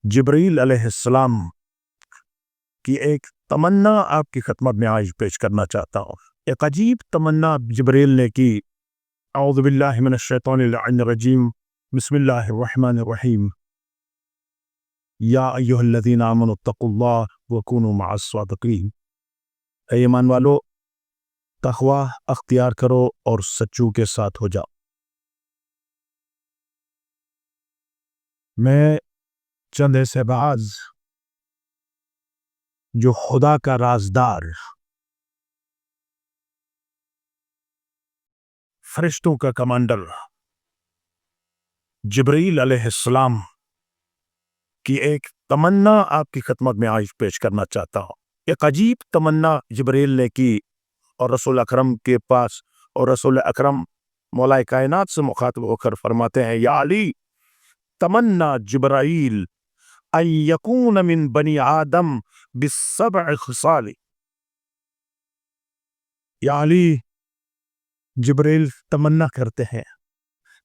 جبرائیل علیہ السلام کی ایک تمنا آپ کی خدمت میں آج پیش کرنا چاہتا ہوں۔ ایک عجیب تمنا جبرائیل نے کی۔ اعوذ باللہ من الشیطان اللعین الرجیم، بسم اللہ الرحمن الرحیم۔ یا ایھا الذین آمنوا اتقوا اللہ وکونوا مع الصادقین۔ اے ایمان والو، تقوی اختیار کرو اور سچوں کے ساتھ ہو جاؤ۔ میں چند ایسے بعض جو خدا کا رازدار، فرشتوں کا کمانڈر جبرائیل علیہ السلام کی ایک تمنا آپ کی خدمت میں آج پیش کرنا چاہتا ہوں۔ ایک عجیب تمنا جبرائیل نے کی اور رسول اکرم کے پاس، اور رسول اکرم مولا کائنات سے مخاطب ہو کر فرماتے ہیں، یا علی تمنا جبرائیل ان یکون من بنی آدم بالسبع خصال۔ یا علی، جبرائیل تمنا کرتے ہیں،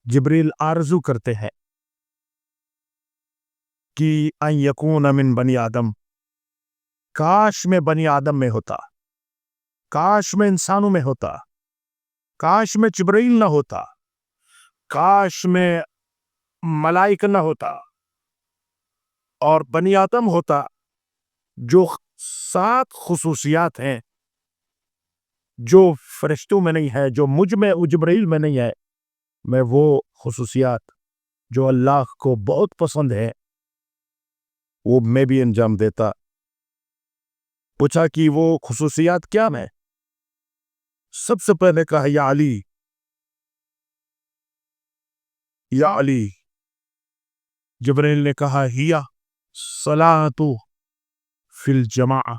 جبرائیل آرزو کرتے ہیں کہ ان یکون من بنی آدم، کاش میں بنی آدم میں ہوتا، کاش میں انسانوں میں ہوتا، کاش میں جبرائیل نہ ہوتا، کاش میں ملائکہ نہ ہوتا اور بنی آدم ہوتا، جو 7 خصوصیات ہیں جو فرشتوں میں نہیں ہے، جو مجھ میں جبرائیل میں نہیں ہے، میں وہ خصوصیات جو اللہ کو بہت پسند ہے وہ میں بھی انجام دیتا۔ پوچھا کہ وہ خصوصیات کیا ہیں؟ سب سے پہلے کہا، یا علی، یا علی۔ جبرائیل نے کہا، ہیا صلاۃ فی الجماعہ۔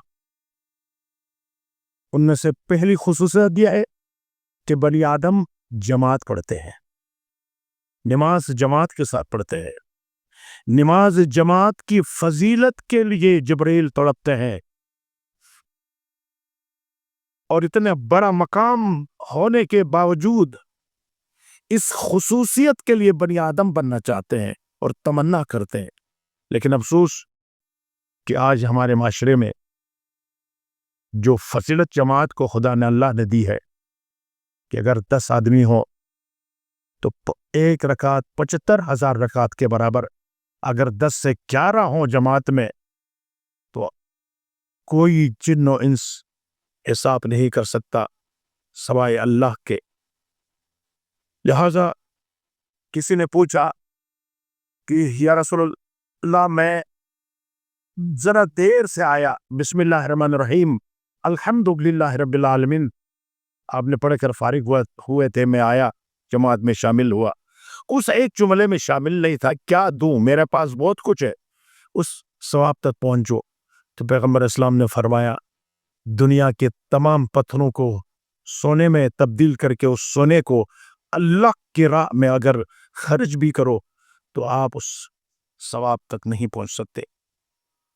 ان میں سے پہلی خصوصیت یہ ہے کہ بنی آدم جماعت پڑھتے ہیں، نماز جماعت کے ساتھ پڑھتے ہیں۔ نماز جماعت کی فضیلت کے لیے جبرائیل تڑپتے ہیں، اور اتنا بڑا مقام ہونے کے باوجود اس خصوصیت کے لیے بنی آدم بننا چاہتے ہیں اور تمنا کرتے ہیں۔ لیکن افسوس کہ آج ہمارے معاشرے میں جو فضیلت جماعت کو خدا نے اللہ نے دی ہے کہ اگر 10 آدمی ہو تو ایک رکعت 75,000 رکعت کے برابر، اگر 10 سے 11 ہوں جماعت میں تو کوئی جن و انس حساب نہیں کر سکتا سوائے اللہ کے۔ لہذا کسی نے پوچھا کہ یا رسول اللہ، میں ذرا دیر سے آیا، بسم اللہ الرحمن الرحیم، الحمدللہ رب العالمین آپ نے پڑھ کر فارغ ہوئے تھے، میں آیا، جماعت میں شامل ہوا، اس ایک جملے میں شامل نہیں تھا، کیا دوں، میرے پاس بہت کچھ ہے، اس ثواب تک پہنچو۔ تو پیغمبر اسلام نے فرمایا، دنیا کے تمام پتھروں کو سونے میں تبدیل کر کے اس سونے کو اللہ کی راہ میں اگر خرچ بھی کرو تو آپ اس ثواب تک نہیں پہنچ سکتے۔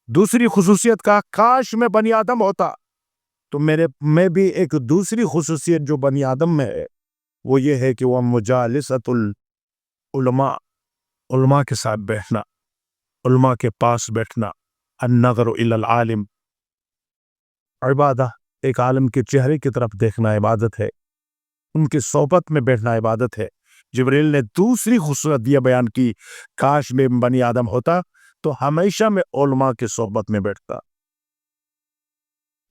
دوسری خصوصیت کا، کاش میں بنی آدم ہوتا تو میں بھی ایک دوسری خصوصیت جو بنی آدم میں ہے وہ یہ ہے کہ وہ مجالست العلماء، علماء کے ساتھ بیٹھنا، علماء کے پاس بیٹھنا۔ النظر الی العالم عبادہ، ایک عالم کے چہرے کی طرف دیکھنا عبادت ہے، ان کی صحبت میں بیٹھنا عبادت ہے۔ جبرائیل نے دوسری خصوصیت یہ بیان کی، کاش میں بنی آدم ہوتا تو ہمیشہ میں علماء کی صحبت میں بیٹھتا۔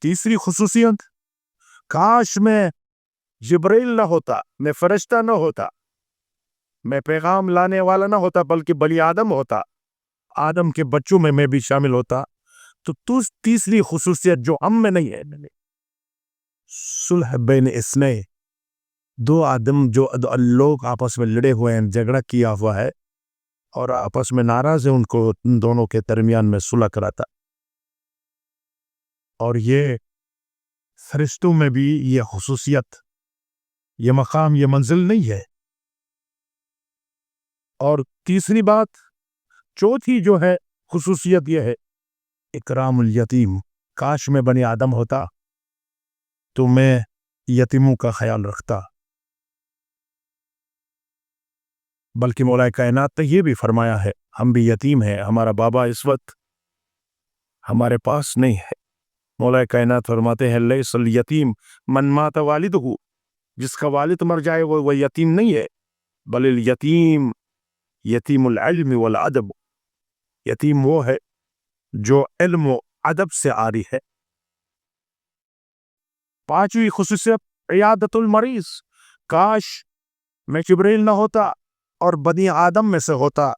تیسری خصوصیت، کاش میں جبرائیل نہ ہوتا، میں فرشتہ نہ ہوتا، میں پیغام لانے والا نہ ہوتا، بلکہ بنی آدم ہوتا، آدم کے بچوں میں بھی شامل ہوتا۔ تو تیسری خصوصیت جو ہم میں نہیں ہے، صلح بین اثنین، 2 آدم جو لوگ آپس میں لڑے ہوئے ہیں، جھگڑا کیا ہوا ہے اور آپس میں ناراض ہیں، ان دونوں کے درمیان میں صلح کراتا۔ اور یہ فرشتوں میں بھی یہ خصوصیت، یہ مقام، یہ منزل نہیں ہے۔ اور تیسری بات، چوتھی جو ہے خصوصیت، یہ ہے اکرام الیتیم، کاش میں بنی آدم ہوتا تو میں یتیموں کا خیال رکھتا۔ بلکہ مولا کائنات نے یہ بھی فرمایا ہے ہم بھی یتیم ہیں، ہمارا بابا اس وقت ہمارے پاس نہیں ہے۔ مولا کائنات فرماتے ہیں لیس الیتیم من مات والدہ، جس کا والد مر جائے وہ یتیم نہیں ہے، بل الیتیم یتیم العلم والادب، یتیم وہ ہے جو علم و ادب سے عاری ہے۔ پانچویں خصوصیت عیادت المریض، کاش میں جبریل نہ ہوتا اور بنی آدم میں سے ہوتا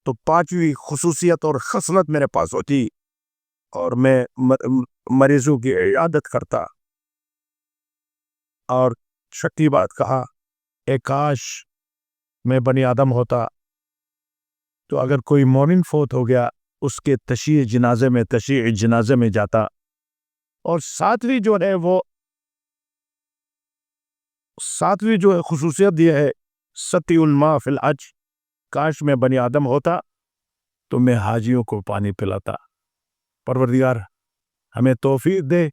تو پانچویں خصوصیت اور خصلت میرے پاس ہوتی اور میں مریضوں کی عیادت کرتا۔ اور چھٹی بات کہا اے کاش میں بنی آدم ہوتا تو اگر کوئی مومن فوت ہو گیا اس کے تشییع جنازے میں جاتا۔ اور ساتویں جو ہے خصوصیت یہ ہے ستی الماء فی الحج، کاش میں بنی آدم ہوتا تو میں حاجیوں کو پانی پلاتا۔ پروردگار ہمیں توفیق دے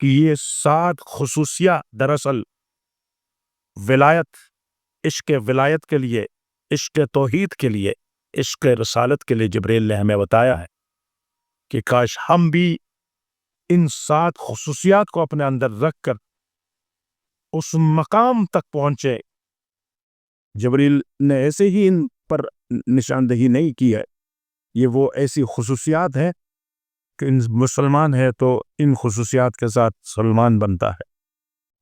کہ یہ 7 خصوصیات دراصل ولایت، عشق ولایت کے لیے، عشق توحید کے لیے، عشق رسالت کے لیے جبریل نے ہمیں بتایا ہے کہ کاش ہم بھی ان 7 خصوصیات کو اپنے اندر رکھ کر اس مقام تک پہنچے۔ جبریل نے ایسے ہی ان پر نشاندہی نہیں کی ہے، یہ وہ ایسی خصوصیات ہیں کہ مسلمان ہے تو ان خصوصیات کے ساتھ سلمان بنتا ہے،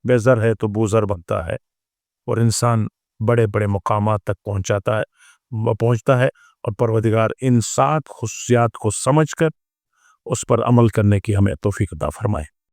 بے زر ہے تو بوزر بنتا ہے، اور انسان بڑے بڑے مقامات تک پہنچتا ہے۔ اور پروردگار ان 7 خصوصیات کو سمجھ کر اس پر عمل کرنے کی ہمیں توفیق عطا فرمائے۔